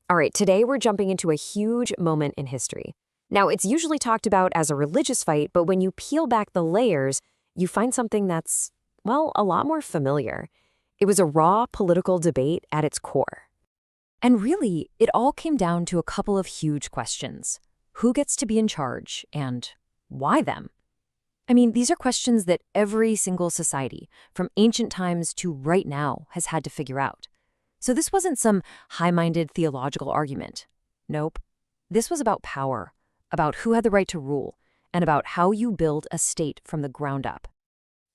All right, today we're jumping into a huge moment in history. Now, it's usually talked about as a religious fight, but when you peel back the layers, you find something that's, well, a lot more familiar. It was a raw political debate at its core. And really, it all came down to a couple of huge questions. Who gets to be in charge, and why them? I mean, these are questions that every single society, from ancient times to right now, has had to figure out. So this wasn't some high-minded theological argument. Nope. This was about power, about who had the right to rule, and about how you build a state from the ground up.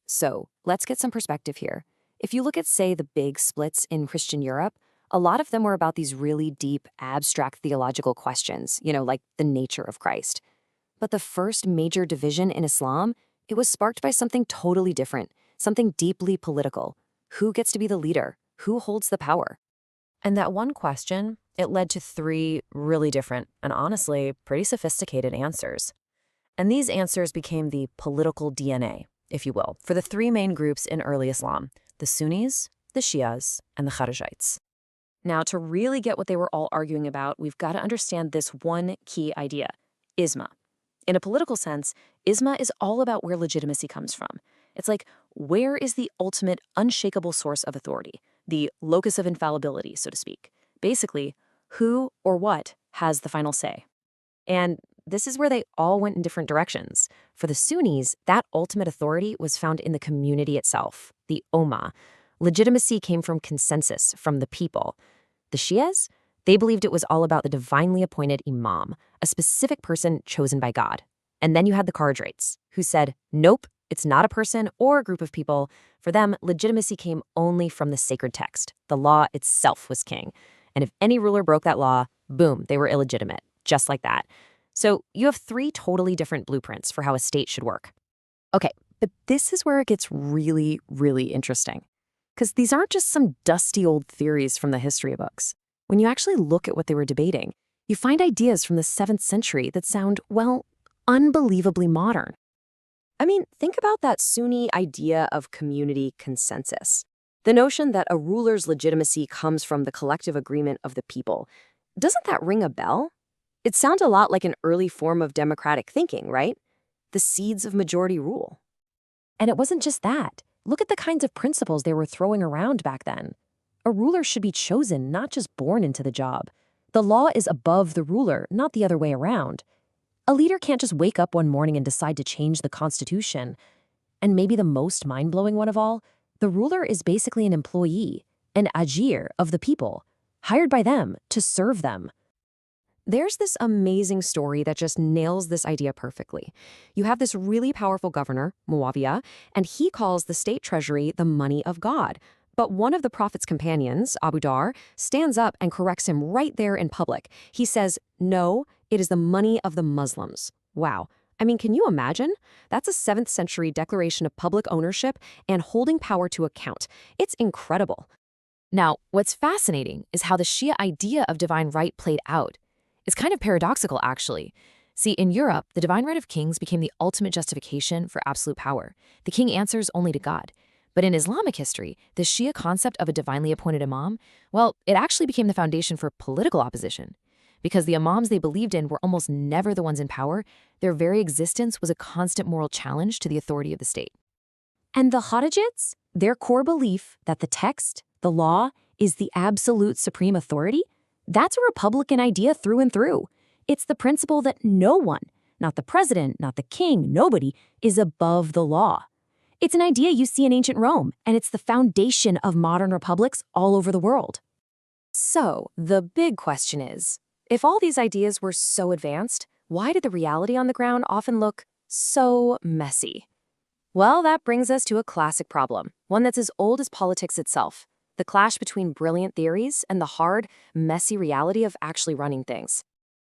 So let's get some perspective here. If you look at, say, the big splits in Christian Europe, a lot of them were about these really deep, abstract theological questions, like the nature of Christ. But the first major division in Islam, it was sparked by something totally different, something deeply political. Who gets to be the leader? Who holds the power? And that one question, it led to three really different and honestly pretty sophisticated answers. And these answers became the political DNA, if you will, for the three main groups in early Islam: the Sunnis, the Shias, and the Kharijites. Now, to really get what they were all arguing about, we've got to understand this one key idea: isma. In a political sense, isma is all about where legitimacy comes from. It's like, where is the ultimate unshakable source of authority, the locus of infallibility, so to speak? Basically, who or what has the final say? And this is where they all went in different directions. For the Sunnis, that ultimate authority was found in the community itself, the Ummah. Legitimacy came from consensus, from the people. The Shias, they believed it was all about the divinely appointed imam, a specific person chosen by God. And then you had the Kharijites, who said, nope, it's not a person or a group of people. For them, legitimacy came only from the sacred text. The law itself was king. And if any ruler broke that law, boom, they were illegitimate, just like that. So you have three totally different blueprints for how a state should work. Okay, but this is where it gets really, really interesting. Because these aren't just some dusty old theories from the history books. When you actually look at what they were debating, you find ideas from the 7th century that sound, well, unbelievably modern. I mean, think about that Sunni idea of community consensus. The notion that a ruler's legitimacy comes from the collective agreement of the people. Doesn't that ring a bell? It sounds a lot like an early form of democratic thinking, right? The seeds of majority rule. And it wasn't just that. Look at the kinds of principles they were throwing around back then. A ruler should be chosen, not just born into the job. The law is above the ruler, not the other way around. A leader can't just wake up one morning and decide to change the Constitution. And maybe the most mind-blowing one of all, the ruler is basically an employee, an ajir of the people, hired by them to serve them. There's this amazing story that just nails this idea perfectly. You have this really powerful governor, Muawiyah, and he calls the state treasury the money of God. But one of the prophet's companions, Abu Dhar, stands up and corrects him right there in public. He says, no, it is the money of the Muslims. Wow. I mean, can you imagine? That's a 7th century declaration of public ownership and holding power to account. It's incredible. Now, what's fascinating is how the Shia idea of divine right played out. It's kind of paradoxical, actually. See, in Europe, the divine right of kings became the ultimate justification for absolute power. The king answers only to God. But in Islamic history, the Shia concept of a divinely appointed imam, well, it actually became the foundation for political opposition. Because the imams they believed in were almost never the ones in power, their very existence was a constant moral challenge to the authority of the state. And the Kharijites, their core belief that the text, the law, is the absolute supreme authority, that's a Republican idea through and through. It's the principle that no one, not the president, not the king, nobody, is above the law. It's an idea you see in ancient Rome, and it's the foundation of modern republics all over the world. So, the big question is, if all these ideas were so advanced, why did the reality on the ground often look so messy? Well, that brings us to a classic problem, one that's as old as politics itself: the clash between brilliant theories and the hard, messy reality of actually running things.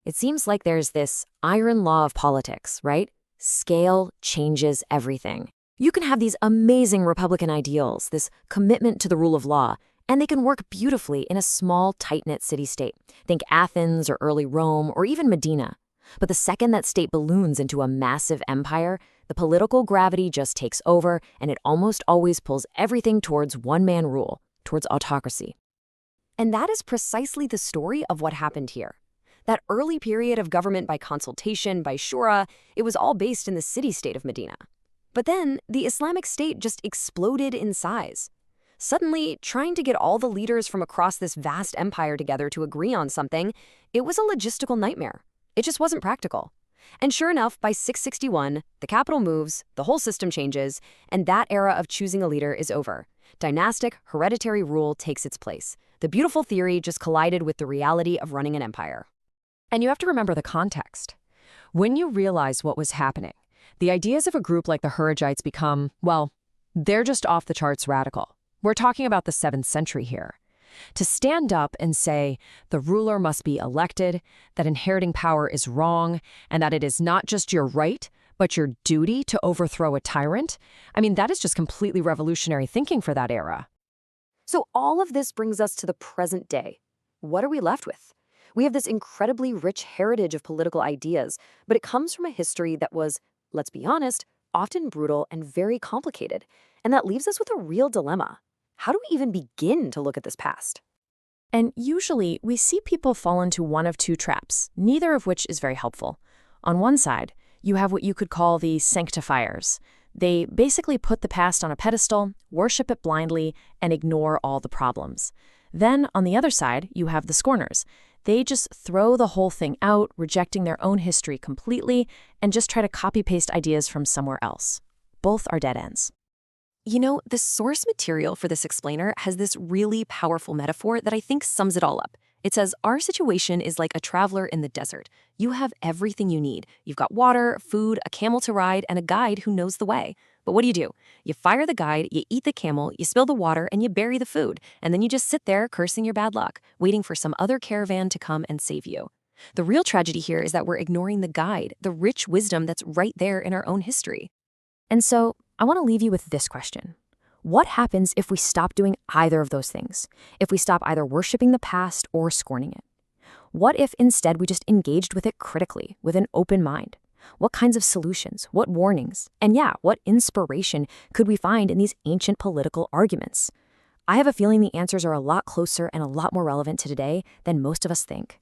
It seems like there's this iron law of politics, right? Scale changes everything. You can have these amazing Republican ideals, this commitment to the rule of law, and they can work beautifully in a small, tight-knit city-state. Think Athens or early Rome or even Medina. But the second that state balloons into a massive empire, the political gravity just takes over, and it almost always pulls everything towards one-man rule, towards autocracy. And that is precisely the story of what happened here. That early period of government by consultation, by shura, it was all based in the city-state of Medina. But then, the Islamic State just exploded in size. Suddenly, trying to get all the leaders from across this vast empire together to agree on something, it was a logistical nightmare. It just wasn't practical. And sure enough, by 661, the capital moves, the whole system changes, and that era of choosing a leader is over. Dynastic, hereditary rule takes its place. The beautiful theory just collided with the reality of running an empire. And you have to remember the context. When you realize what was happening, the ideas of a group like the Hurrijites become, well, they're just off the charts radical. We're talking about the 7th century here. To stand up and say the ruler must be elected, that inheriting power is wrong, and that it is not just your right, but your duty to overthrow a tyrant, I mean, that is just completely revolutionary thinking for that era. So all of this brings us to the present day. What are we left with? We have this incredibly rich heritage of political ideas, but it comes from a history that was, let's be honest, often brutal and very complicated. And that leaves us with a real dilemma. How do we even begin to look at this past? And usually, we see people fall into one of two traps, neither of which is very helpful. On one side, you have what you could call the sanctifiers. They basically put the past on a pedestal, worship it blindly, and ignore all the problems. Then, on the other side, you have the scorners. They just throw the whole thing out, rejecting their own history completely, and just try to copy-paste ideas from somewhere else. Both are dead ends. You know, the source material for this explainer has this really powerful metaphor that I think sums it all up. It says, our situation is like a traveler in the desert. You have everything you need. You've got water, food, a camel to ride, and a guide who knows the way. But what do? You fire the guide, you eat the camel, you spill the water, and you bury the food. And then you just sit there cursing your bad luck, waiting for some other caravan to come and save you. The real tragedy here is that we're ignoring the guide, the rich wisdom that's right there in our own history. And so, I want to leave you with this question. What happens if we stop doing either of those things? If we stop either worshiping the past or scorning it? What if instead we just engaged with it critically, with an open mind? What kinds of solutions, what warnings, and what inspiration could we find in these ancient political arguments? I have a feeling the answers are a lot closer and a lot more relevant to today than most of us think.